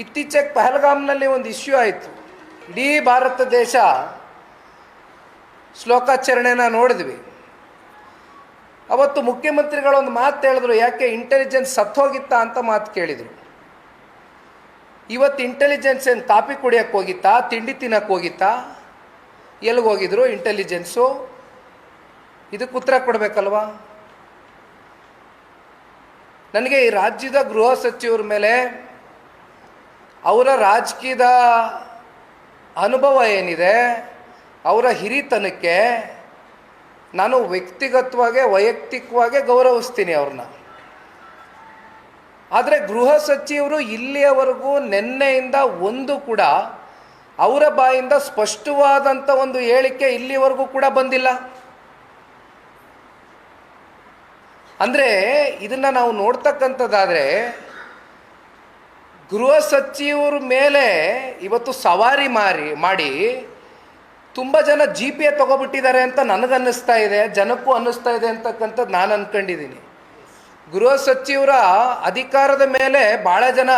ಇತ್ತೀಚೆಗೆ ಪಹಲ್ಗಾಮ್ನಲ್ಲಿ ಒಂದು ಇಶ್ಯೂ ಆಯಿತು. ಇಡೀ ಭಾರತ ದೇಶ ಶ್ಲೋಕಾಚರಣೆನ ನೋಡಿದ್ವಿ. ಅವತ್ತು ಮುಖ್ಯಮಂತ್ರಿಗಳೊಂದು ಮಾತು ಹೇಳಿದ್ರು, ಯಾಕೆ ಇಂಟೆಲಿಜೆನ್ಸ್ ಸತ್ತೋಗಿತ್ತಾ ಅಂತ ಮಾತು ಕೇಳಿದರು. ಇವತ್ತು ಇಂಟೆಲಿಜೆನ್ಸ್ ಏನು ಕಾಫಿ ಕುಡಿಯೋಕ್ಕೆ ಹೋಗಿತ್ತಾ, ತಿಂಡಿ ತಿನ್ನಕ್ಕೆ ಹೋಗಿತ್ತಾ, ಎಲ್ಲಿಗೋಗಿದ್ರು ಇಂಟೆಲಿಜೆನ್ಸು? ಇದಕ್ಕೆ ಉತ್ತರ ಕೊಡಬೇಕಲ್ವಾ? ನನಗೆ ಈ ರಾಜ್ಯದ ಗೃಹ ಸಚಿವರ ಮೇಲೆ ಅವರ ರಾಜಕೀಯದ ಅನುಭವ ಏನಿದೆ, ಅವರ ಹಿರಿತನಕ್ಕೆ ನಾನು ವೈಯಕ್ತಿಕವಾಗಿ ಗೌರವಿಸ್ತೀನಿ ಅವ್ರನ್ನ. ಆದರೆ ಗೃಹ ಸಚಿವರು ಇಲ್ಲಿಯವರೆಗೂ ನಿನ್ನೆಯಿಂದ ಒಂದು ಕೂಡ ಅವರ ಬಾಯಿಂದ ಸ್ಪಷ್ಟವಾದಂಥ ಒಂದು ಹೇಳಿಕೆ ಇಲ್ಲಿವರೆಗೂ ಕೂಡ ಬಂದಿಲ್ಲ. ಅಂದರೆ ಇದನ್ನು ನಾವು ನೋಡ್ತಕ್ಕಂಥದ್ದಾದರೆ ಗೃಹ ಸಚಿವರ ಮೇಲೆ ಇವತ್ತು ಸವಾರಿ ಮಾಡಿ ತುಂಬ ಜನ ಜಿ ಪಿ ಎ ತೊಗೊಬಿಟ್ಟಿದ್ದಾರೆ ಅಂತ ನನಗನ್ನಿಸ್ತಾ ಇದೆ, ಜನಕ್ಕೂ ಅನ್ನಿಸ್ತಾ ಇದೆ ಅಂತಕ್ಕಂಥದ್ದು ನಾನು ಅಂದ್ಕೊಂಡಿದ್ದೀನಿ. ಗೃಹ ಸಚಿವರ ಅಧಿಕಾರದ ಮೇಲೆ ಭಾಳ ಜನ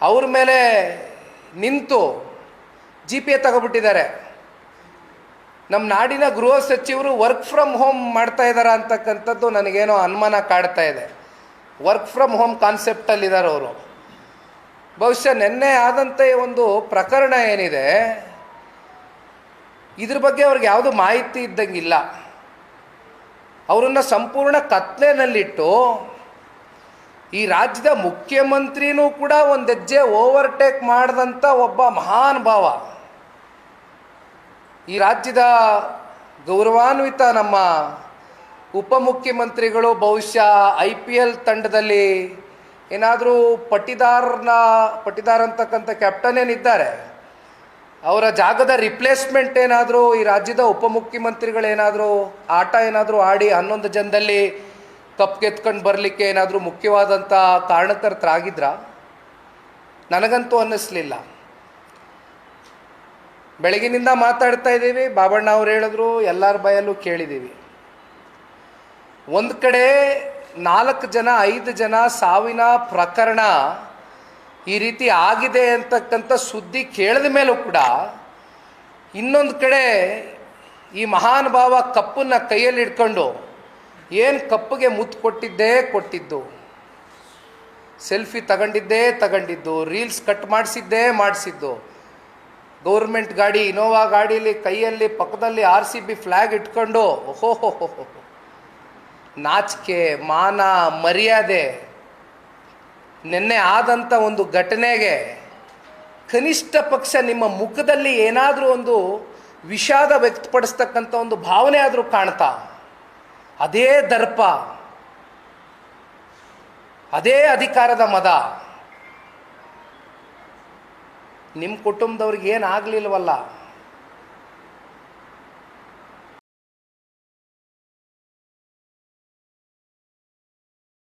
ಅವ್ರ ಮೇಲೆ ನಿಂತು ಜಿ ಪಿ ಎ ತಗೊಬಿಟ್ಟಿದ್ದಾರೆ. ನಮ್ಮ ನಾಡಿನ ಗೃಹ ಸಚಿವರು ವರ್ಕ್ ಫ್ರಮ್ ಹೋಮ್ ಮಾಡ್ತಾ ಇದ್ದಾರೆ ಅಂತಕ್ಕಂಥದ್ದು ನನಗೇನೋ ಅನುಮಾನ ಕಾಡ್ತಾ ಇದೆ. ವರ್ಕ್ ಫ್ರಮ್ ಹೋಮ್ ಕಾನ್ಸೆಪ್ಟಲ್ಲಿದ್ದಾರೆ ಅವರು. ಬಹುಶಃ ನಿನ್ನೆ ಆದಂಥ ಒಂದು ಪ್ರಕರಣ ಏನಿದೆ, ಇದ್ರ ಬಗ್ಗೆ ಅವ್ರಿಗೆ ಯಾವುದು ಮಾಹಿತಿ ಇದ್ದಂಗಿಲ್ಲ. ಅವರನ್ನು ಸಂಪೂರ್ಣ ಕತ್ಲೆನಲ್ಲಿಟ್ಟು ಈ ರಾಜ್ಯದ ಮುಖ್ಯಮಂತ್ರಿನೂ ಕೂಡ ಒಂದು ಹೆಜ್ಜೆ ಓವರ್ಟೇಕ್ ಮಾಡಿದಂಥ ಒಬ್ಬ ಮಹಾನ್ ಭಾವ, ಈ ರಾಜ್ಯದ ಗೌರವಾನ್ವಿತ ನಮ್ಮ ಉಪಮುಖ್ಯಮಂತ್ರಿಗಳು ಬಹುಶಃ IPL ತಂಡದಲ್ಲಿ ಏನಾದರೂ ಪಟಿದಾರ್ ಅಂತಕ್ಕಂಥ ಕ್ಯಾಪ್ಟನ್ ಏನಿದ್ದಾರೆ, ಅವರ ಜಾಗದ ರಿಪ್ಲೇಸ್ಮೆಂಟ್ ಏನಾದರೂ ಈ ರಾಜ್ಯದ ಉಪಮುಖ್ಯಮಂತ್ರಿಗಳೇನಾದರೂ ಆಟ ಏನಾದರೂ ಆಡಿ 11 ಜನದಲ್ಲಿ ಕಪ್ ಗೆತ್ಕೊಂಡು ಬರಲಿಕ್ಕೆ ಏನಾದರೂ ಮುಖ್ಯವಾದಂಥ ಕಾರಣಕರ್ತರಾಗಿದ್ರ? ನನಗಂತೂ ಅನ್ನಿಸ್ಲಿಲ್ಲ. ಬೆಳಗಿನಿಂದ ಮಾತಾಡ್ತಾ ಇದ್ದೀವಿ, ಬಾಬಣ್ಣ ಅವ್ರು ಹೇಳಿದ್ರು, ಎಲ್ಲರ ಬಾಯಲ್ಲೂ ಕೇಳಿದ್ದೀವಿ. ಒಂದು ಕಡೆ 4 ಜನ 5 ಜನ ಸಾವಿನ ಪ್ರಕರಣ ಈ ರೀತಿ ಆಗಿದೆ ಅಂತಕ್ಕಂಥ ಸುದ್ದಿ ಕೇಳಿದ ಮೇಲೂ ಕೂಡ ಇನ್ನೊಂದು ಕಡೆ ಈ ಮಹಾನ್ ಭಾವ ಕಪ್ಪನ್ನು ಕೈಯಲ್ಲಿ ಇಟ್ಕೊಂಡು ಏನು ಕಪ್ಪಿಗೆ ಮುತ್ತು ಕೊಟ್ಟಿದ್ದು, ಸೆಲ್ಫಿ ತಗೊಂಡಿದ್ದು, ರೀಲ್ಸ್ ಕಟ್ ಮಾಡಿಸಿದ್ದು, ಗೌರ್ಮೆಂಟ್ ಗಾಡಿ ಇನೋವಾ ಗಾಡೀಲಿ ಕೈಯಲ್ಲಿ ಪಕ್ಕದಲ್ಲಿ RCB ಫ್ಲ್ಯಾಗ್ ಇಟ್ಕೊಂಡು ಓಹೋ ನಾಚಿಕೆ ಮಾನ ಮರ್ಯಾದೆ. ನಿನ್ನೆ ಆದಂಥ ಒಂದು ಘಟನೆಗೆ ಕನಿಷ್ಠ ಪಕ್ಷ ನಿಮ್ಮ ಮುಖದಲ್ಲಿ ಏನಾದರೂ ಒಂದು ವಿಷಾದ ವ್ಯಕ್ತಪಡಿಸ್ತಕ್ಕಂಥ ಒಂದು ಭಾವನೆ ಆದರೂ ಕಾಣ್ತಾ? ಅದೇ ದರ್ಪ, ಅದೇ ಅಧಿಕಾರದ ಮದ ನಿಮ್ಮ ಕುಟುಂಬದವ್ರಿಗೆ ಏನಾಗಲಿಲ್ವಲ್ಲ?